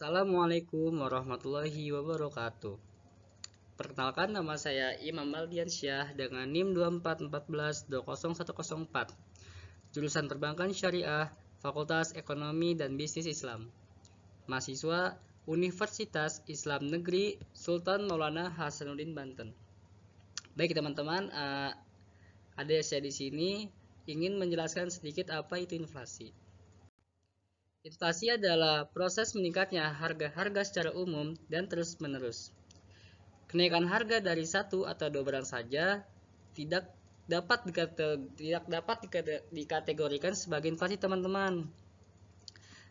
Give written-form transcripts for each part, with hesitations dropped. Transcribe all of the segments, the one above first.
Assalamualaikum warahmatullahi wabarakatuh. Perkenalkan, nama saya Imam Maldiansyah dengan NIM 2414201004, jurusan Perbankan Syariah, Fakultas Ekonomi dan Bisnis Islam. Mahasiswa Universitas Islam Negeri Sultan Maulana Hasanuddin Banten. Baik teman-teman, adik saya di sini ingin menjelaskan sedikit apa itu inflasi. Inflasi adalah proses meningkatnya harga-harga secara umum dan terus-menerus. Kenaikan harga dari satu atau dua barang saja tidak dapat dikategorikan sebagai inflasi, teman-teman.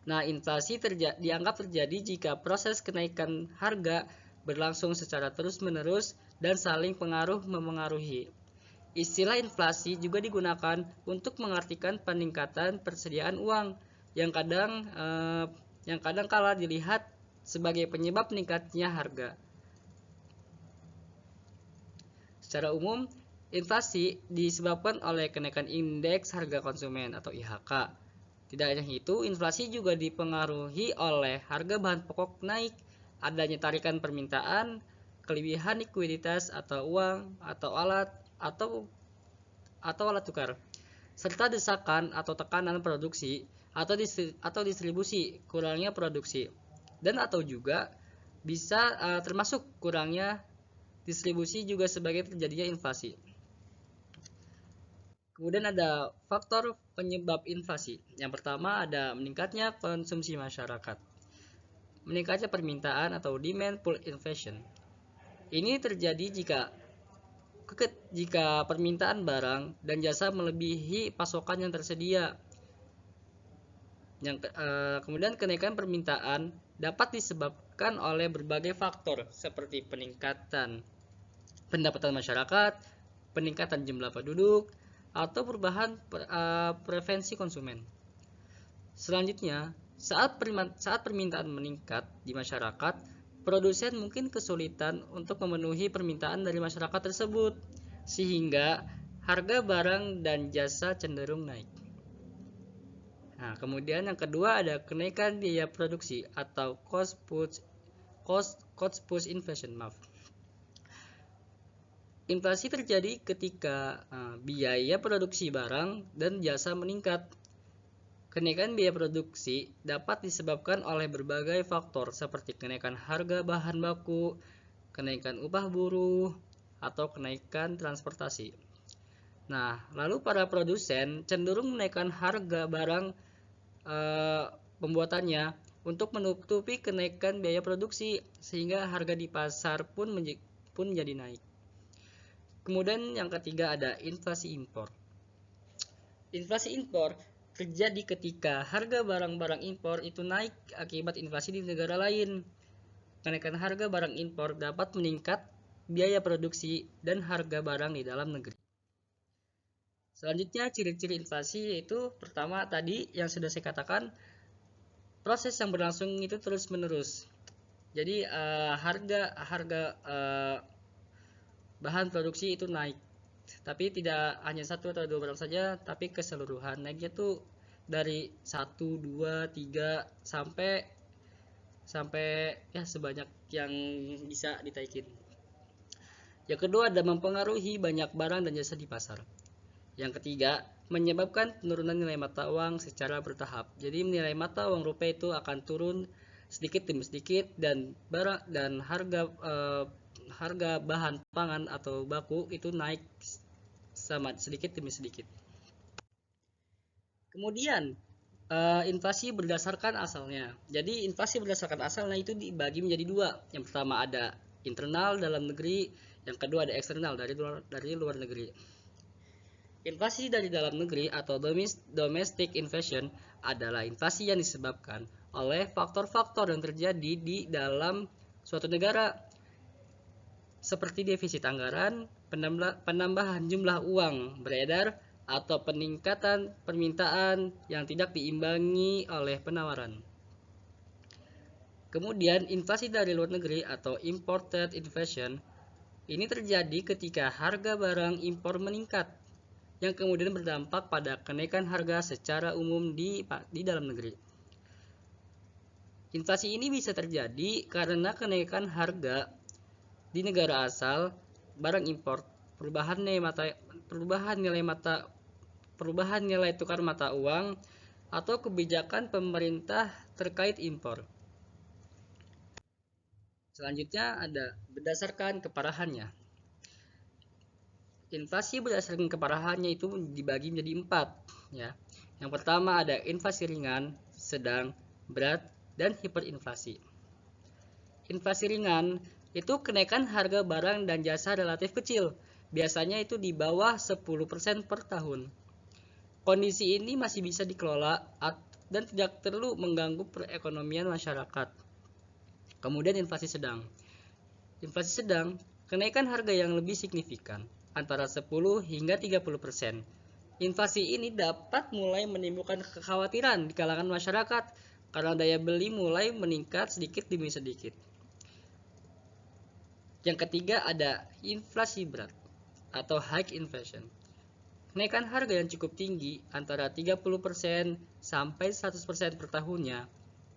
Nah, inflasi dianggap terjadi jika proses kenaikan harga berlangsung secara terus-menerus dan saling memengaruhi. Istilah inflasi juga digunakan untuk mengartikan peningkatan persediaan uang yang kadang kala dilihat sebagai penyebab meningkatnya harga. Secara umum, inflasi disebabkan oleh kenaikan indeks harga konsumen atau IHK. Tidak hanya itu, inflasi juga dipengaruhi oleh harga bahan pokok naik, adanya tarikan permintaan, kelebihan likuiditas atau uang atau alat tukar, serta desakan atau tekanan produksi atau distribusi, kurangnya produksi, dan atau juga bisa termasuk kurangnya distribusi juga sebagai terjadinya inflasi. Kemudian ada faktor penyebab inflasi. Yang pertama ada meningkatnya konsumsi masyarakat. Meningkatnya permintaan atau demand pull inflation. Ini terjadi jika permintaan barang dan jasa melebihi pasokan yang tersedia. Kemudian kenaikan permintaan dapat disebabkan oleh berbagai faktor seperti peningkatan pendapatan masyarakat, peningkatan jumlah penduduk, atau perubahan preferensi konsumen. Selanjutnya, saat permintaan meningkat di masyarakat, produsen mungkin kesulitan untuk memenuhi permintaan dari masyarakat tersebut, sehingga harga barang dan jasa cenderung naik. Nah, kemudian yang kedua ada kenaikan biaya produksi atau cost push inflation. Inflasi terjadi ketika biaya produksi barang dan jasa meningkat. Kenaikan biaya produksi dapat disebabkan oleh berbagai faktor seperti kenaikan harga bahan baku, kenaikan upah buruh, atau kenaikan transportasi. Nah, lalu para produsen cenderung menaikkan harga barang pembuatannya untuk menutupi kenaikan biaya produksi, sehingga harga di pasar pun menjadi naik. Kemudian yang ketiga ada inflasi impor. Inflasi impor terjadi ketika harga barang-barang impor itu naik akibat inflasi di negara lain. Kenaikan harga barang impor dapat meningkat biaya produksi dan harga barang di dalam negeri. Selanjutnya, ciri-ciri inflasi yaitu pertama tadi yang sudah saya katakan, proses yang berlangsung itu terus-menerus. Jadi harga bahan produksi itu naik, tapi tidak hanya satu atau dua barang saja, tapi keseluruhan naiknya tuh dari 1, 2, 3 sampai ya sebanyak yang bisa ditaikin. Yang kedua ada mempengaruhi banyak barang dan jasa di pasar. Yang ketiga, menyebabkan penurunan nilai mata uang secara bertahap. Jadi nilai mata uang rupiah itu akan turun sedikit demi sedikit dan harga bahan pangan atau baku itu naik sama sedikit demi sedikit. Kemudian inflasi berdasarkan asalnya. Jadi inflasi berdasarkan asalnya itu dibagi menjadi dua. Yang pertama ada internal dalam negeri, yang kedua ada eksternal dari luar negeri. Inflasi dari dalam negeri atau domestic inflation adalah inflasi yang disebabkan oleh faktor-faktor yang terjadi di dalam suatu negara, seperti defisit anggaran, penambahan jumlah uang beredar, atau peningkatan permintaan yang tidak diimbangi oleh penawaran. Kemudian inflasi dari luar negeri atau imported inflation ini terjadi ketika harga barang impor meningkat, yang kemudian berdampak pada kenaikan harga secara umum di dalam negeri. Inflasi ini bisa terjadi karena kenaikan harga di negara asal barang impor, perubahan nilai tukar mata uang, atau kebijakan pemerintah terkait impor. Selanjutnya ada berdasarkan keparahannya. Inflasi berdasarkan keparahannya itu dibagi menjadi 4, ya. Yang pertama ada inflasi ringan, sedang, berat, dan hiperinflasi. Inflasi ringan itu kenaikan harga barang dan jasa relatif kecil, biasanya itu di bawah 10% per tahun. Kondisi ini masih bisa dikelola dan tidak perlu mengganggu perekonomian masyarakat. Kemudian inflasi sedang. Inflasi sedang, kenaikan harga yang lebih signifikan, antara 10 hingga 30%. Inflasi ini dapat mulai menimbulkan kekhawatiran di kalangan masyarakat karena daya beli mulai meningkat sedikit demi sedikit. Yang ketiga ada inflasi berat atau high inflation. Kenaikan harga yang cukup tinggi antara 30% sampai 100% per tahunnya.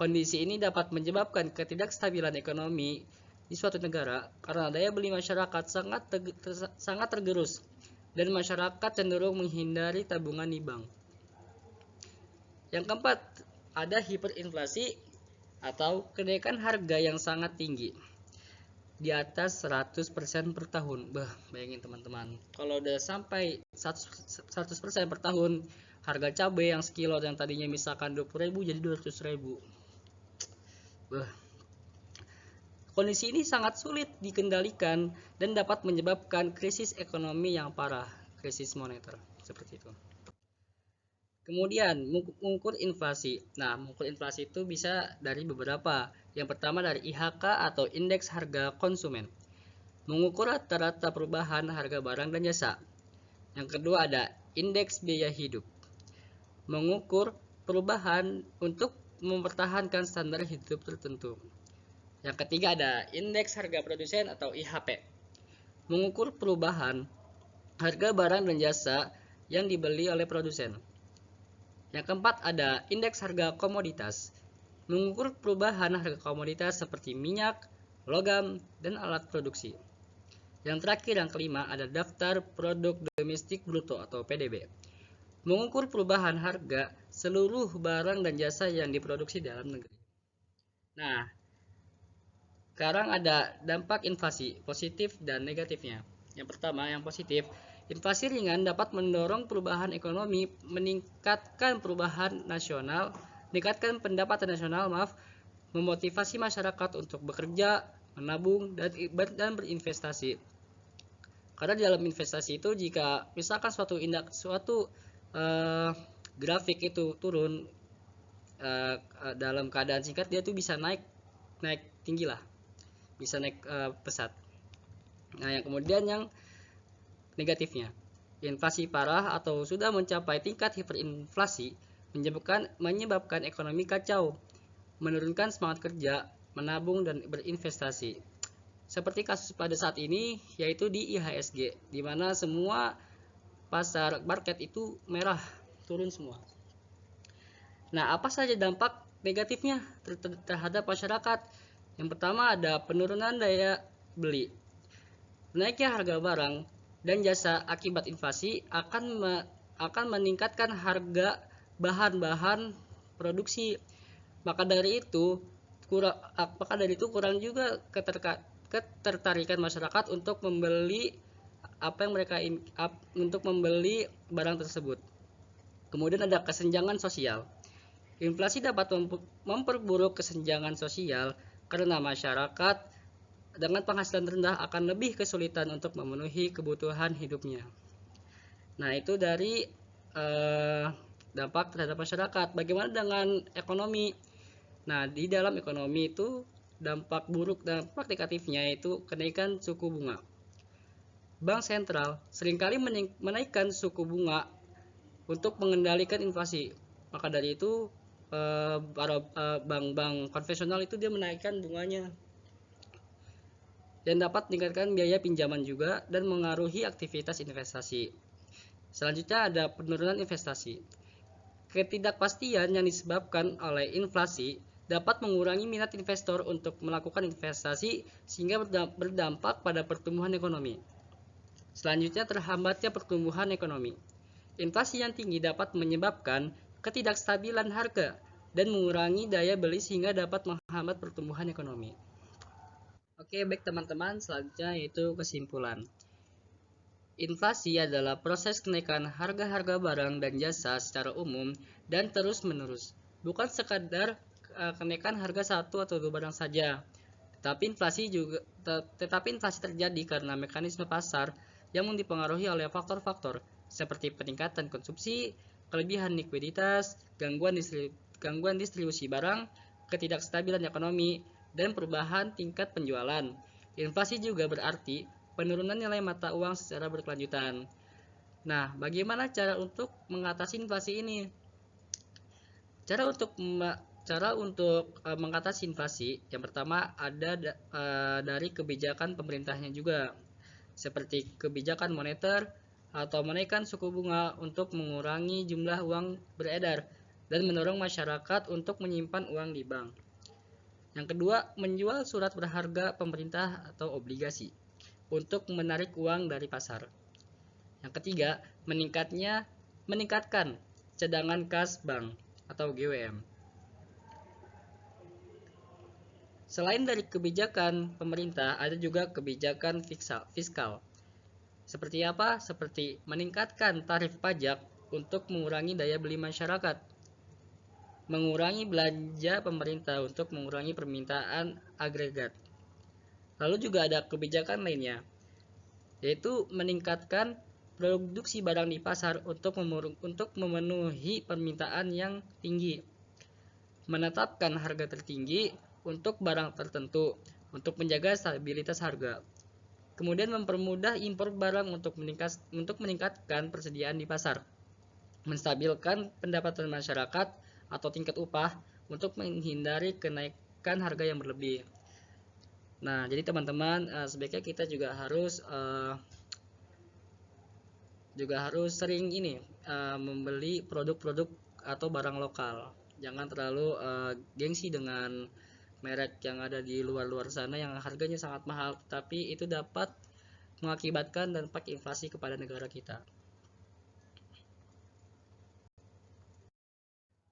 Kondisi ini dapat menyebabkan ketidakstabilan ekonomi di suatu negara karena daya beli masyarakat sangat tergerus dan masyarakat cenderung menghindari tabungan di bank. Yang keempat, ada hiperinflasi atau kenaikan harga yang sangat tinggi di atas 100% per tahun. Bayangin teman-teman, kalau udah sampai 100% per tahun, harga cabai yang sekilo yang tadinya misalkan 20.000 jadi 200.000. Kondisi ini sangat sulit dikendalikan dan dapat menyebabkan krisis ekonomi yang parah, krisis moneter, seperti itu. Kemudian, mengukur inflasi. Nah, mengukur inflasi itu bisa dari beberapa. Yang pertama dari IHK atau Indeks Harga Konsumen. Mengukur rata-rata perubahan harga barang dan jasa. Yang kedua ada Indeks Biaya Hidup. Mengukur perubahan untuk mempertahankan standar hidup tertentu. Yang ketiga ada Indeks Harga Produsen atau IHP. Mengukur perubahan harga barang dan jasa yang dibeli oleh produsen. Yang keempat ada Indeks Harga Komoditas. Mengukur perubahan harga komoditas seperti minyak, logam, dan alat produksi. Yang terakhir yang kelima ada Daftar Produk Domestik Bruto atau PDB. Mengukur perubahan harga seluruh barang dan jasa yang diproduksi dalam negeri. Nah, sekarang ada dampak inflasi, positif dan negatifnya. Yang pertama, yang positif, inflasi ringan dapat mendorong perubahan ekonomi, meningkatkan pendapatan nasional, memotivasi masyarakat untuk bekerja, menabung, dan berinvestasi. Karena di dalam investasi itu jika misalkan suatu grafik itu turun dalam keadaan singkat, dia tuh bisa naik tinggi lah, bisa naik pesat. Nah, yang kemudian yang negatifnya, inflasi parah atau sudah mencapai tingkat hiperinflasi menyebabkan ekonomi kacau, menurunkan semangat kerja, menabung dan berinvestasi. Seperti kasus pada saat ini yaitu di IHSG, di mana semua pasar market itu merah, turun semua. Nah, apa saja dampak negatifnya terhadap masyarakat? Yang pertama ada penurunan daya beli. Naiknya harga barang dan jasa akibat inflasi akan meningkatkan harga bahan-bahan produksi. Maka dari itu kurang juga ketertarikan masyarakat untuk membeli barang tersebut. Kemudian ada kesenjangan sosial. Inflasi dapat memperburuk kesenjangan sosial karena masyarakat dengan penghasilan rendah akan lebih kesulitan untuk memenuhi kebutuhan hidupnya. Nah, itu dari dampak terhadap masyarakat. Bagaimana dengan ekonomi? Nah, di dalam ekonomi itu dampak negatifnya itu kenaikan suku bunga. Bank sentral seringkali menaikkan suku bunga untuk mengendalikan inflasi. Maka dari itu bank-bank konvensional itu dia menaikkan bunganya dan dapat meningkatkan biaya pinjaman juga dan mengaruhi aktivitas investasi. Selanjutnya ada penurunan investasi. Ketidakpastian yang disebabkan oleh inflasi dapat mengurangi minat investor untuk melakukan investasi sehingga berdampak pada pertumbuhan ekonomi. Selanjutnya, terhambatnya pertumbuhan ekonomi. Inflasi yang tinggi dapat menyebabkan ketidakstabilan harga dan mengurangi daya beli sehingga dapat menghambat pertumbuhan ekonomi. Oke, baik teman-teman, selanjutnya yaitu kesimpulan. Inflasi adalah proses kenaikan harga-harga barang dan jasa secara umum dan terus-menerus. Bukan sekadar kenaikan harga satu atau dua barang saja, tetapi inflasi terjadi karena mekanisme pasar yang dipengaruhi oleh faktor-faktor seperti peningkatan konsumsi, kelebihan likuiditas, gangguan distribusi barang, ketidakstabilan ekonomi, dan perubahan tingkat penjualan. Inflasi juga berarti penurunan nilai mata uang secara berkelanjutan. Nah, bagaimana cara untuk mengatasi inflasi ini? Cara untuk mengatasi inflasi, yang pertama ada dari kebijakan pemerintahnya juga, seperti kebijakan moneter atau menaikkan suku bunga untuk mengurangi jumlah uang beredar dan mendorong masyarakat untuk menyimpan uang di bank. Yang kedua, menjual surat berharga pemerintah atau obligasi untuk menarik uang dari pasar. Yang ketiga, meningkatkan cadangan kas bank atau GWM. Selain dari kebijakan pemerintah, ada juga kebijakan fiskal. Seperti apa? Seperti meningkatkan tarif pajak untuk mengurangi daya beli masyarakat, mengurangi belanja pemerintah untuk mengurangi permintaan agregat. Lalu juga ada kebijakan lainnya, yaitu meningkatkan produksi barang di pasar untuk memenuhi permintaan yang tinggi, menetapkan harga tertinggi untuk barang tertentu untuk menjaga stabilitas harga, kemudian mempermudah impor barang untuk meningkatkan persediaan di pasar, menstabilkan pendapatan masyarakat atau tingkat upah untuk menghindari kenaikan harga yang berlebih. Nah, jadi teman-teman, sebaiknya kita juga harus sering membeli produk-produk atau barang lokal. Jangan terlalu gengsi dengan merek yang ada di luar sana yang harganya sangat mahal, tapi itu dapat mengakibatkan dampak inflasi kepada negara kita.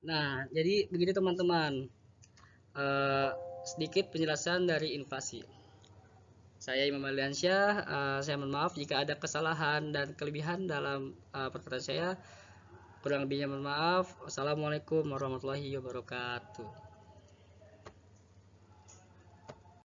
Nah, jadi begitu teman-teman, sedikit penjelasan dari inflasi. Saya Imam Aliansyah, saya mohon maaf jika ada kesalahan dan kelebihan dalam perkataan saya. Kurang lebihnya mohon maaf. Wassalamualaikum warahmatullahi wabarakatuh.